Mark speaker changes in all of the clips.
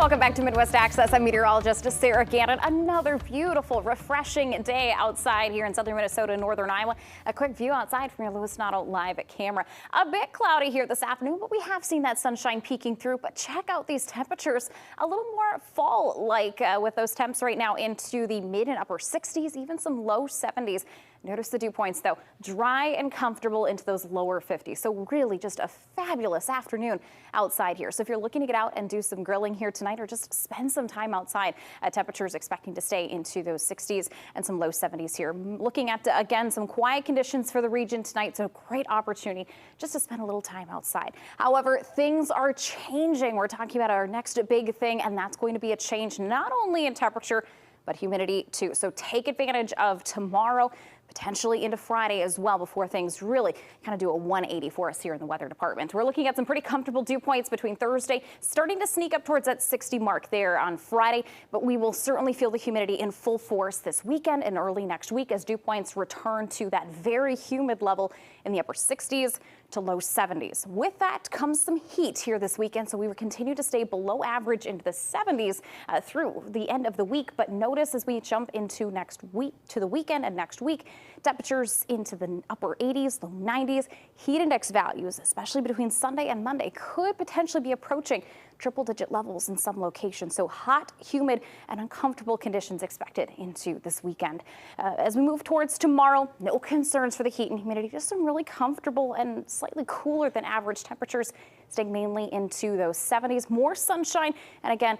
Speaker 1: Welcome back to Midwest Access. I'm meteorologist Sarah Gannon. Another beautiful, refreshing day outside here in southern Minnesota and northern Iowa. A quick view outside from your Lewis Notto live at camera. A bit cloudy here this afternoon, but we have seen that sunshine peeking through. But check out these temperatures, a little more fall-like with those temps right now into the mid and upper 60s, even some low 70s. Notice the dew points, though, dry and comfortable into those lower 50s. So really just a fabulous afternoon outside here. So if you're looking to get out and do some grilling here tonight or just spend some time outside, temperatures expecting to stay into those 60s and some low 70s here. Looking at, again, some quiet conditions for the region tonight. So great opportunity just to spend a little time outside. However, things are changing. We're talking about our next big thing, and that's going to be a change not only in temperature, but humidity too. So take advantage of tomorrow, potentially into Friday as well, before things really kind of do a 180 for us here in the weather department. We're looking at some pretty comfortable dew points between Thursday, starting to sneak up towards that 60 mark there on Friday, but we will certainly feel the humidity in full force this weekend and early next week as dew points return to that very humid level in the upper 60s to low 70s. With that comes some heat here this weekend, so we will continue to stay below average into the 70s through the end of the week. But notice as we jump into next week, to the weekend and next week, temperatures into the upper 80s, low 90s. Heat index values, especially between Sunday and Monday, could potentially be approaching triple-digit levels in some locations. So hot, humid, and uncomfortable conditions expected into this weekend. As we move towards tomorrow, no concerns for the heat and humidity, just some really comfortable and slightly cooler than average temperatures, staying mainly into those 70s. More sunshine, and again,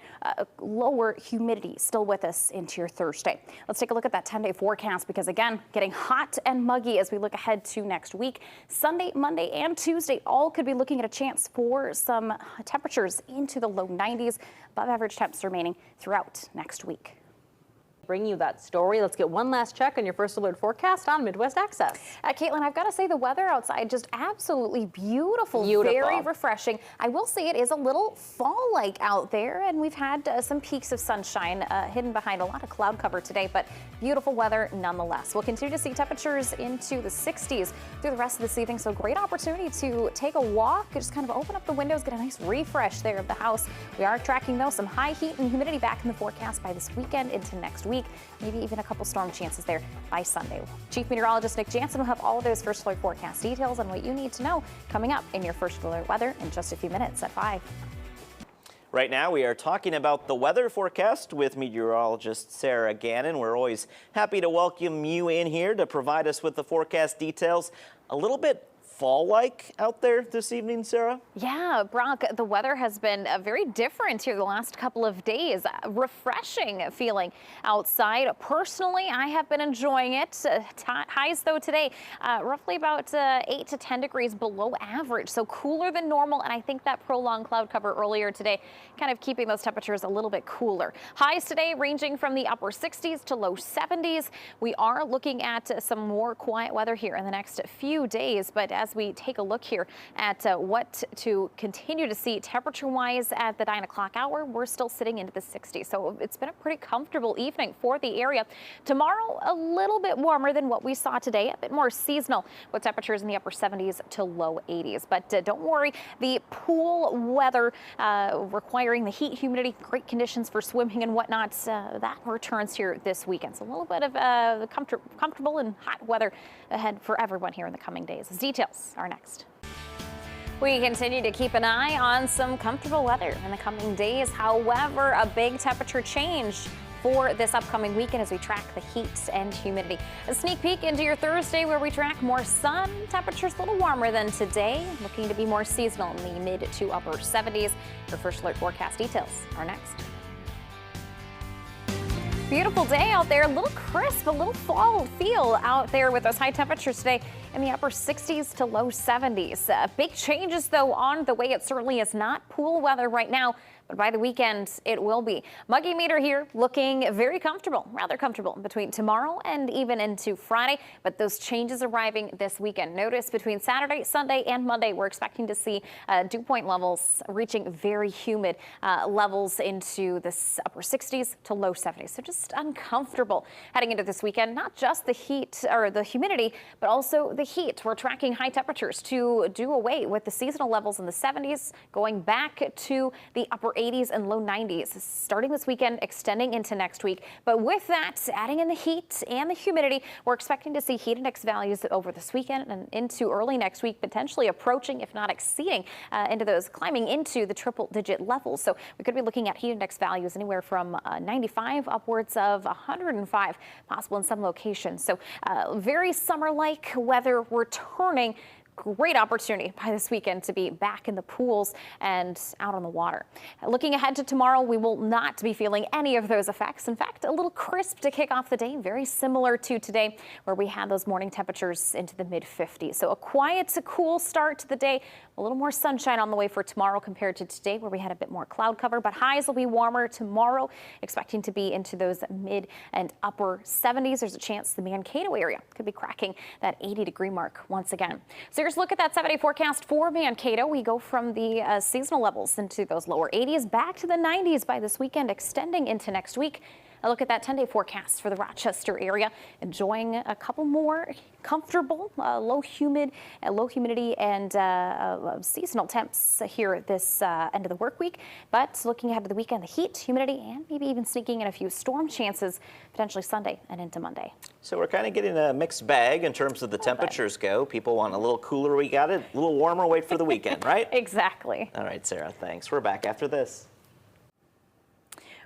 Speaker 1: lower humidity still with us into your Thursday. Let's take a look at that 10-day forecast because, again, getting hot and muggy as we look ahead to next week. Sunday, Monday, and Tuesday all could be looking at a chance for some temperatures into the low 90s, above average temps remaining throughout next week.
Speaker 2: Bring you that story. Let's get one last check on your first alert forecast on Midwest Access.
Speaker 1: Caitlin, I've got to say the weather outside just absolutely beautiful, very refreshing. I will say it is a little fall-like out there, and we've had some peaks of sunshine hidden behind a lot of cloud cover today, but beautiful weather nonetheless. We'll continue to see temperatures into the 60s through the rest of this evening, so great opportunity to take a walk, just kind of open up the windows, get a nice refresh there of the house. We are tracking, though, some high heat and humidity back in the forecast by this weekend into next week. Maybe even a couple storm chances there by Sunday. Chief Meteorologist Nick Jansen will have all of those first alert forecast details and what you need to know coming up in your first alert weather in just a few minutes at 5.
Speaker 3: Right now, we are talking about the weather forecast with meteorologist Sarah Gannon. We're always happy to welcome you in here to provide us with the forecast details. A little bit fall-like out there this evening, Sarah?
Speaker 1: Yeah, Brock, the weather has been very different here the last couple of days. Refreshing feeling outside. Personally, I have been enjoying it. Highs, though, today, roughly about 8 to 10 degrees below average, so cooler than normal, and I think that prolonged cloud cover earlier today kind of keeping those temperatures a little bit cooler. Highs today ranging from the upper 60s to low 70s. We are looking at some more quiet weather here in the next few days, but as we take a look here at what to continue to see temperature-wise at the 9 o'clock hour, we're still sitting into the 60s. So it's been a pretty comfortable evening for the area. Tomorrow, a little bit warmer than what we saw today, a bit more seasonal with temperatures in the upper 70s to low 80s. But don't worry, the pool weather requiring the heat, humidity, great conditions for swimming and whatnot, that returns here this weekend. So a little bit of comfortable and hot weather ahead for everyone here in the coming days. As details are next. We continue to keep an eye on some comfortable weather in the coming days. However, a big temperature change for this upcoming weekend as we track the heat and humidity. A sneak peek into your Thursday where we track more sun. Temperatures a little warmer than today, looking to be more seasonal in the mid to upper 70s. Your first alert forecast details are next. Beautiful day out there, a little crisp, a little fall feel out there with those high temperatures today in the upper 60s to low 70s. Big changes, though, on the way. It certainly is not pool weather right now, but by the weekend, it will be. Muggy meter here looking very comfortable, rather comfortable between tomorrow and even into Friday, but those changes arriving this weekend. Notice between Saturday, Sunday, and Monday, we're expecting to see dew point levels reaching very humid levels into the upper 60s to low 70s. So just uncomfortable heading into this weekend. Not just the heat or the humidity, but also the the heat, we're tracking high temperatures to do away with the seasonal levels in the 70s, going back to the upper 80s and low 90s, starting this weekend, extending into next week. But with that, adding in the heat and the humidity, we're expecting to see heat index values over this weekend and into early next week, potentially approaching, if not exceeding, into those climbing into the triple-digit levels. So we could be looking at heat index values anywhere from 95 upwards of 105, possible in some locations. So very summer-like weather returning. Great opportunity by this weekend to be back in the pools and out on the water. Looking ahead to tomorrow, we will not be feeling any of those effects. In fact, a little crisp to kick off the day, very similar to today where we had those morning temperatures into the mid-50s. So a quiet to cool start to the day. A little more sunshine on the way for tomorrow compared to today where we had a bit more cloud cover, but highs will be warmer tomorrow, expecting to be into those mid and upper 70s. There's a chance the Mankato area could be cracking that 80-degree mark once again. So here's a look at that 7-day forecast for Mankato. We go from the seasonal levels into those lower 80s back to the 90s by this weekend, extending into next week. A look at that 10-day forecast for the Rochester area, enjoying a couple more comfortable low humidity and seasonal temps here this end of the work week. But looking ahead to the weekend, the heat, humidity, and maybe even sneaking in a few storm chances potentially Sunday and into Monday.
Speaker 3: So we're kind of getting a mixed bag in terms of the temperatures go. People want a little cooler, we got it. A little warmer, wait for the weekend, right?
Speaker 1: Exactly.
Speaker 3: All right, Sarah, thanks. We're back after this.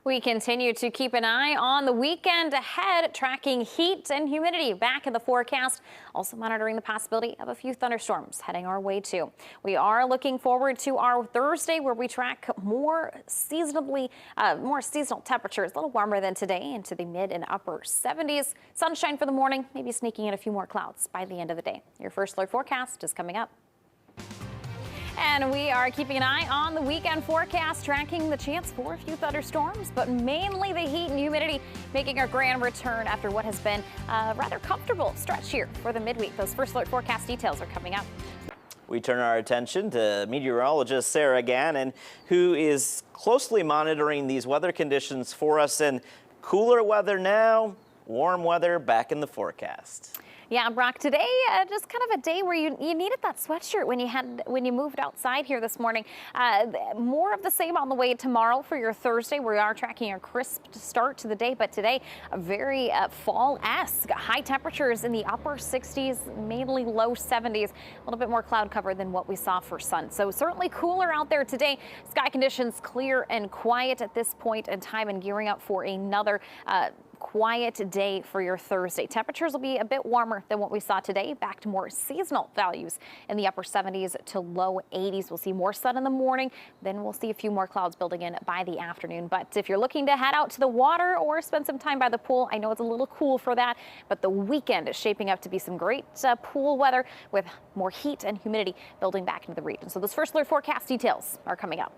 Speaker 1: We continue to keep an eye on the weekend ahead, tracking heat and humidity back in the forecast. Also monitoring the possibility of a few thunderstorms heading our way too. We are looking forward to our Thursday where we track more seasonal temperatures, a little warmer than today, into the mid and upper 70s. Sunshine for the morning, maybe sneaking in a few more clouds by the end of the day. Your first alert forecast is coming up. And we are keeping an eye on the weekend forecast, tracking the chance for a few thunderstorms, but mainly the heat and humidity making our grand return after what has been a rather comfortable stretch here for the midweek. Those first alert forecast details are coming up.
Speaker 3: We turn our attention to meteorologist Sarah Gannon, who is closely monitoring these weather conditions for us. And cooler weather now, warm weather back in the forecast.
Speaker 1: Yeah, Brock, today just kind of a day where you needed that sweatshirt when you moved outside here this morning. More of the same on the way tomorrow for your Thursday. We are tracking a crisp start to the day, but today a very fall-esque. High temperatures in the upper 60s, mainly low 70s. A little bit more cloud cover than what we saw for sun. So certainly cooler out there today. Sky conditions clear and quiet at this point in time and gearing up for another quiet day for your Thursday. Temperatures will be a bit warmer than what we saw today, back to more seasonal values in the upper 70s to low 80s. We'll see more sun in the morning, then we'll see a few more clouds building in by the afternoon. But if you're looking to head out to the water or spend some time by the pool, I know it's a little cool for that, but the weekend is shaping up to be some great pool weather with more heat and humidity building back into the region. So those first alert forecast details are coming up.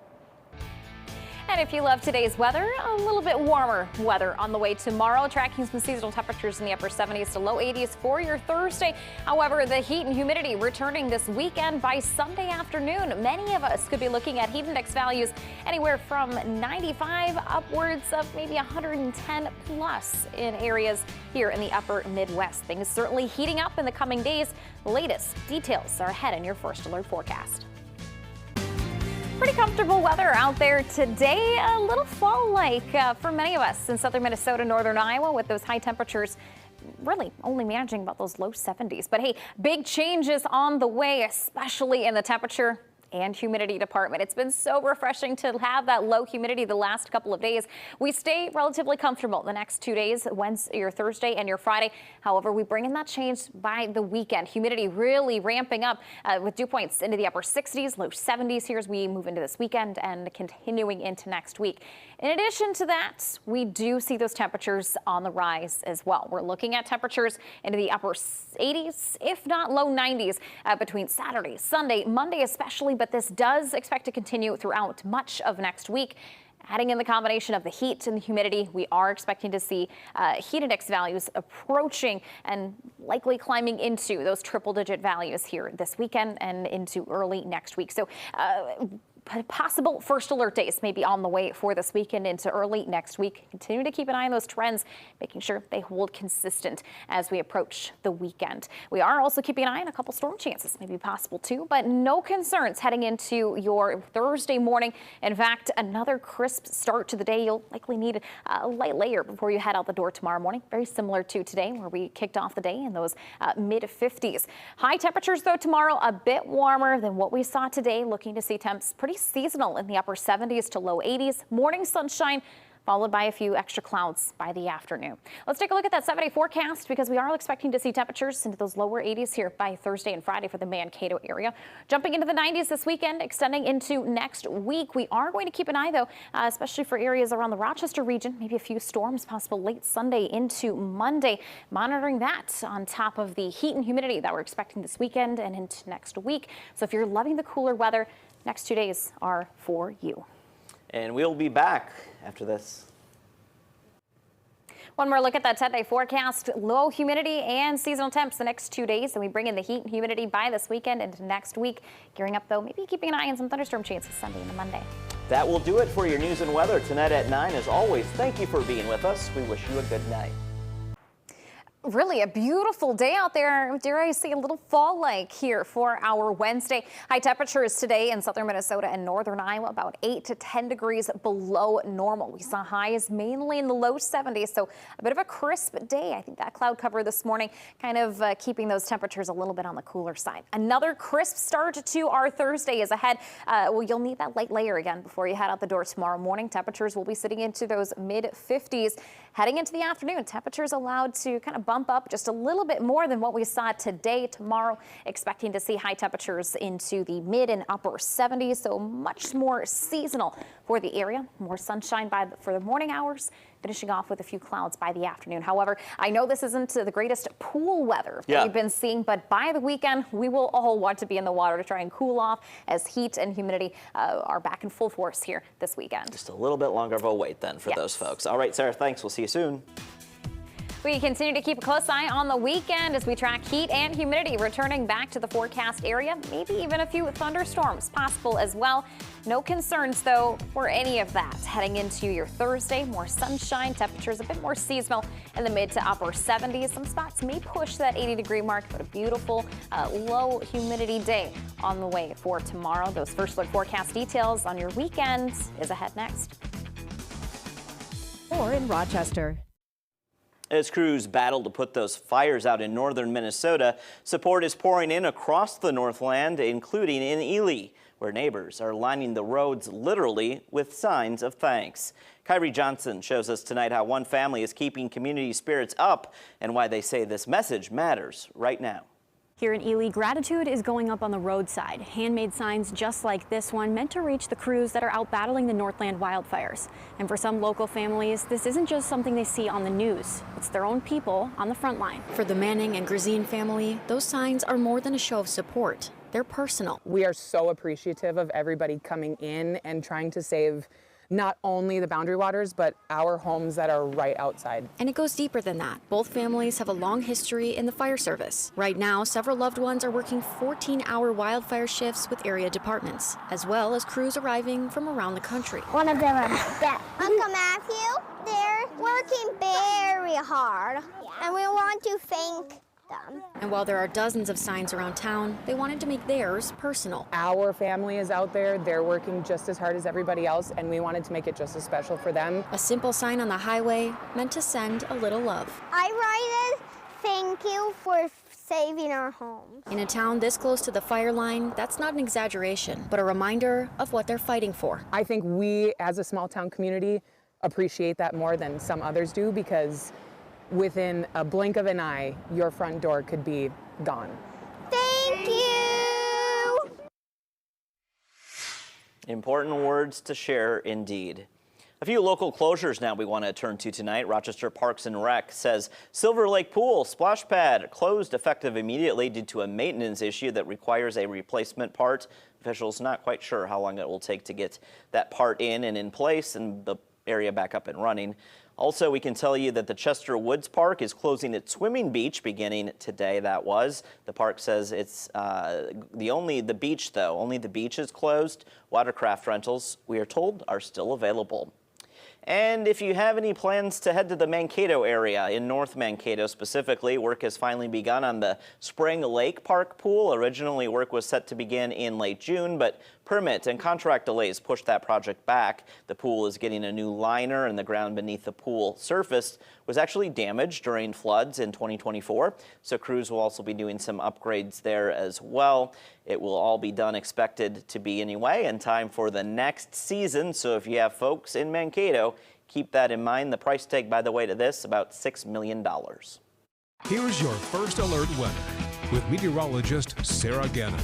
Speaker 1: And if you love today's weather, a little bit warmer weather on the way tomorrow, tracking some seasonal temperatures in the upper 70s to low 80s for your Thursday. However, the heat and humidity returning this weekend by Sunday afternoon. Many of us could be looking at heat index values anywhere from 95 upwards of maybe 110 plus in areas here in the upper Midwest. Things certainly heating up in the coming days. The latest details are ahead in your first alert forecast. Pretty comfortable weather out there today, a little fall-like for many of us in southern Minnesota, northern Iowa, with those high temperatures really only managing about those low 70s. But hey, big changes on the way, especially in the temperature and humidity department. It's been so refreshing to have that low humidity the last couple of days. We stay relatively comfortable the next 2 days, Wednesday, your Thursday and your Friday. However, we bring in that change by the weekend. Humidity really ramping up with dew points into the upper 60s, low 70s here as we move into this weekend and continuing into next week. In addition to that, we do see those temperatures on the rise as well. We're looking at temperatures into the upper 80s, if not low 90s, between Saturday, Sunday, Monday especially, but this does expect to continue throughout much of next week. Adding in the combination of the heat and the humidity, we are expecting to see heat index values approaching and likely climbing into those triple-digit values here this weekend and into early next week. So possible first alert days may be on the way for this weekend into early next week. Continue to keep an eye on those trends, making sure they hold consistent as we approach the weekend. We are also keeping an eye on a couple storm chances, maybe possible too, but no concerns heading into your Thursday morning. In fact, another crisp start to the day. You'll likely need a light layer before you head out the door tomorrow morning. Very similar to today, where we kicked off the day in those mid-50s. High temperatures, though, tomorrow a bit warmer than what we saw today. Looking to see temps pretty seasonal in the upper 70s to low 80s. Morning sunshine, followed by a few extra clouds by the afternoon. Let's take a look at that 7-day forecast, because we are expecting to see temperatures into those lower 80s here by Thursday and Friday for the Mankato area. Jumping into the 90s this weekend, extending into next week. We are going to keep an eye, though, especially for areas around the Rochester region. Maybe a few storms possible late Sunday into Monday. Monitoring that on top of the heat and humidity that we're expecting this weekend and into next week. So if you're loving the cooler weather, next 2 days are for you.
Speaker 3: And we'll be back after this.
Speaker 1: One more look at that 10-day forecast. Low humidity and seasonal temps the next 2 days, and we bring in the heat and humidity by this weekend into next week. Gearing up, though, maybe keeping an eye on some thunderstorm chances Sunday and Monday.
Speaker 3: That will do it for your news and weather tonight at 9. As always, thank you for being with us. We wish you a good night.
Speaker 1: Really a beautiful day out there. Dare I say a little fall-like here for our Wednesday. High temperatures today in southern Minnesota and northern Iowa, about 8 to 10 degrees below normal. We saw highs mainly in the low 70s, so a bit of a crisp day. I think that cloud cover this morning kind of keeping those temperatures a little bit on the cooler side. Another crisp start to our Thursday is ahead. Well, you'll need that light layer again before you head out the door tomorrow morning. Temperatures will be sitting into those mid-50s. Heading into the afternoon, temperatures allowed to kind of bump up just a little bit more than what we saw today. Tomorrow, expecting to see high temperatures into the mid and upper 70s, so much more seasonal for the area. More sunshine for the morning hours, finishing off with a few clouds by the afternoon. However, I know this isn't the greatest pool weather that we've been seeing, but by the weekend, we will all want to be in the water to try and cool off as heat and humidity are back in full force here this weekend.
Speaker 3: Just a little bit longer of a wait then for those folks. All right, Sarah, thanks. We'll see you soon.
Speaker 1: We continue to keep a close eye on the weekend as we track heat and humidity returning back to the forecast area. Maybe even a few thunderstorms possible as well. No concerns, though, for any of that. Heading into your Thursday, more sunshine, temperatures a bit more seasonal in the mid to upper 70s. Some spots may push that 80-degree mark, but a beautiful low humidity day on the way for tomorrow. Those first look forecast details on your weekend is ahead next.
Speaker 4: Or in Rochester.
Speaker 3: As crews battle to put those fires out in northern Minnesota, support is pouring in across the Northland, including in Ely, where neighbors are lining the roads literally with signs of thanks. Kyrie Johnson shows us tonight how one family is keeping community spirits up and why they say this message matters right now.
Speaker 5: Here in Ely, gratitude is going up on the roadside. Handmade signs just like this one meant to reach the crews that are out battling the Northland wildfires. And for some local families, this isn't just something they see on the news. It's their own people on the front line. For the Manning and Grazine family, those signs are more than a show of support. They're personal.
Speaker 6: We are so appreciative of everybody coming in and trying to save not only the Boundary Waters, but our homes that are right outside.
Speaker 5: And it goes deeper than that. Both families have a long history in the fire service. Right now, several loved ones are working 14-hour wildfire shifts with area departments, as well as crews arriving from around the country.
Speaker 7: One of them are dead. Uncle Matthew, they're working very hard, and we want to thank them.
Speaker 5: And while there are dozens of signs around town, they wanted to make theirs personal.
Speaker 6: Our family is out there, they're working just as hard as everybody else, and we wanted to make it just as special for them.
Speaker 5: A simple sign on the highway meant to send a little love.
Speaker 7: I write it, thank you for saving our homes.
Speaker 5: In a town this close to the fire line, that's not an exaggeration, but a reminder of what they're fighting for.
Speaker 6: I think we, as a small town community, appreciate that more than some others do, because within a blink of an eye, your front door could be gone.
Speaker 7: Thank you!
Speaker 3: Important words to share indeed. A few local closures now we want to turn to tonight. Rochester Parks and Rec says Silver Lake Pool splash pad closed effective immediately due to a maintenance issue that requires a replacement part. Officials not quite sure how long it will take to get that part in and in place, and the area back up and running. Also, we can tell you that the Chester Woods Park is closing its swimming beach beginning today. The park says it's only the beach is closed. Watercraft rentals, we are told, are still available. And if you have any plans to head to the Mankato area, in North Mankato specifically, work has finally begun on the Spring Lake Park pool. Originally, work was set to begin in late June, but permit and contract delays pushed that project back. The pool is getting a new liner, and the ground beneath the pool surface was actually damaged during floods in 2024. So crews will also be doing some upgrades there as well. It will all be done, expected to be anyway, in time for the next season. So if you have folks in Mankato, keep that in mind. The price tag, by the way, to this, about $6 million.
Speaker 4: Here's your first alert weather with meteorologist Sarah Gannon.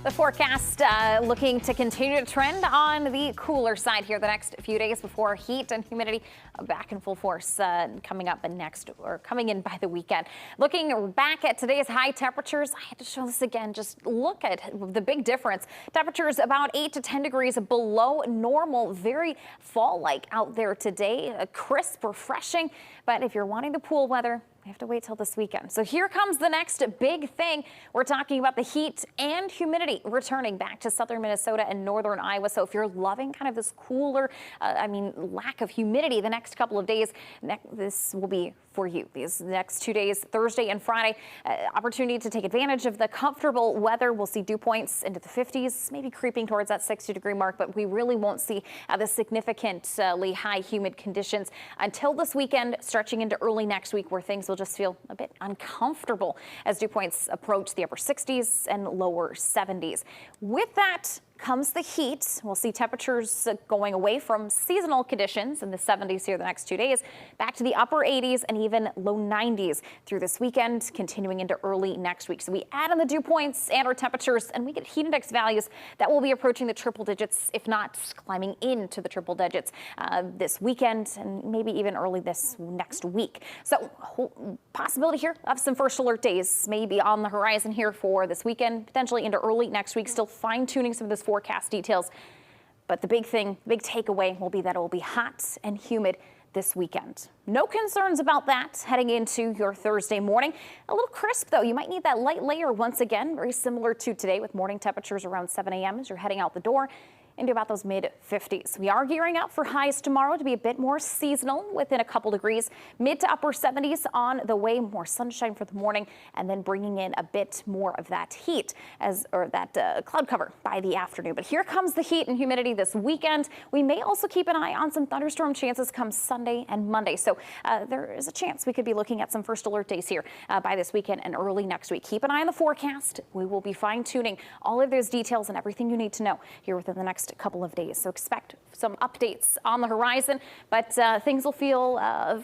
Speaker 1: The forecast looking to continue to trend on the cooler side here the next few days before heat and humidity back in full force coming in by the weekend. Looking back at today's high temperatures, I had to show this again. Just look at the big difference. Temperatures about 8 to 10 degrees below normal. Very fall-like out there today. Crisp, refreshing. But if you're wanting the pool weather, we have to wait till this weekend. So here comes the next big thing. We're talking about the heat and humidity returning back to southern Minnesota and northern Iowa. So if you're loving kind of this cooler, lack of humidity the next couple of days, this will be for you. These next 2 days, Thursday and Friday, opportunity to take advantage of the comfortable weather. We'll see dew points into the 50s, maybe creeping towards that 60-degree mark, but we really won't see the significantly high humid conditions until this weekend, stretching into early next week, where things will just feel a bit uncomfortable as dew points approach the upper 60s and lower 70s. With that comes the heat. We'll see temperatures going away from seasonal conditions in the 70s here the next 2 days, back to the upper 80s and even low 90s through this weekend, continuing into early next week. So we add in the dew points and our temperatures, and we get heat index values that will be approaching the triple digits, if not climbing into the triple digits this weekend and maybe even early this next week. So possibility here of some first alert days maybe on the horizon here for this weekend, potentially into early next week. Still fine-tuning some of this forecast details. But the big takeaway will be that it will be hot and humid this weekend. No concerns about that heading into your Thursday morning. A little crisp, though. You might need that light layer once again, very similar to today, with morning temperatures around 7 a.m. as you're heading out the door into about those mid-50s. We are gearing up for highs tomorrow to be a bit more seasonal, within a couple degrees. Mid to upper 70s on the way, more sunshine for the morning, and then bringing in a bit more of that heat cloud cover by the afternoon. But here comes the heat and humidity this weekend. We may also keep an eye on some thunderstorm chances come Sunday and Monday. So there is a chance we could be looking at some first alert days here by this weekend and early next week. Keep an eye on the forecast. We will be fine-tuning all of those details and everything you need to know here within the next couple of days. So expect some updates on the horizon, but things will feel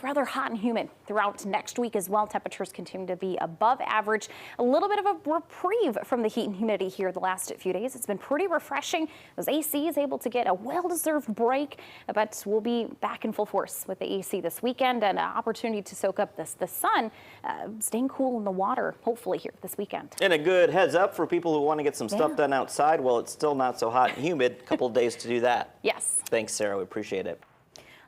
Speaker 1: rather hot and humid throughout next week as well. Temperatures continue to be above average. A little bit of a reprieve from the heat and humidity here the last few days. It's been pretty refreshing. Those AC is able to get a well-deserved break, but we'll be back in full force with the AC this weekend, and an opportunity to soak up the sun, staying cool in the water, hopefully here this weekend.
Speaker 3: And a good heads up for people who want to get some stuff done outside. Well, it's still not so hot and humid. Couple days to do that.
Speaker 1: Yes.
Speaker 3: Thanks, Sarah. We appreciate it.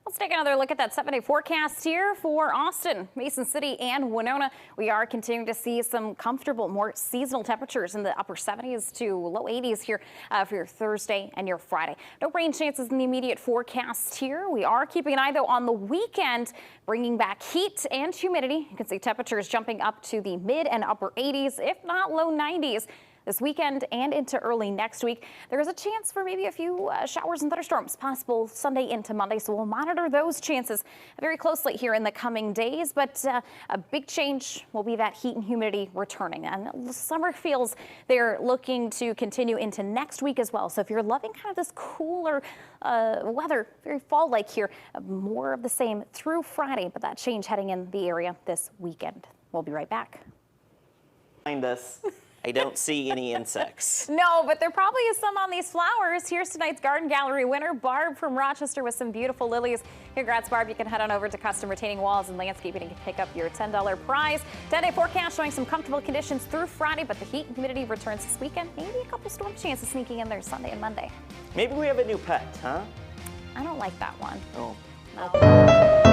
Speaker 1: Let's take another look at that 7-day forecast here for Austin, Mason City, and Winona. We are continuing to see some comfortable, more seasonal temperatures in the upper 70s to low 80s here for your Thursday and your Friday. No rain chances in the immediate forecast here. We are keeping an eye, though, on the weekend, bringing back heat and humidity. You can see temperatures jumping up to the mid and upper 80s, if not low 90s. This weekend and into early next week. There is a chance for maybe a few showers and thunderstorms possible Sunday into Monday, so we'll monitor those chances very closely here in the coming days. But a big change will be that heat and humidity returning, and the summer feels they're looking to continue into next week as well. So if you're loving kind of this cooler weather, very fall-like here, more of the same through Friday, but that change heading in the area this weekend. We'll be right back.
Speaker 3: Find us. I don't see any insects.
Speaker 1: No, but there probably is some on these flowers. Here's tonight's Garden Gallery winner, Barb from Rochester, with some beautiful lilies. Congrats, Barb. You can head on over to Custom Retaining Walls and Landscaping and pick up your $10 prize. 10-day forecast showing some comfortable conditions through Friday, but the heat and humidity returns this weekend. Maybe a couple storm chances sneaking in there Sunday and Monday.
Speaker 3: Maybe we have a new pet, huh?
Speaker 1: I don't like that one.
Speaker 3: Oh.
Speaker 1: No.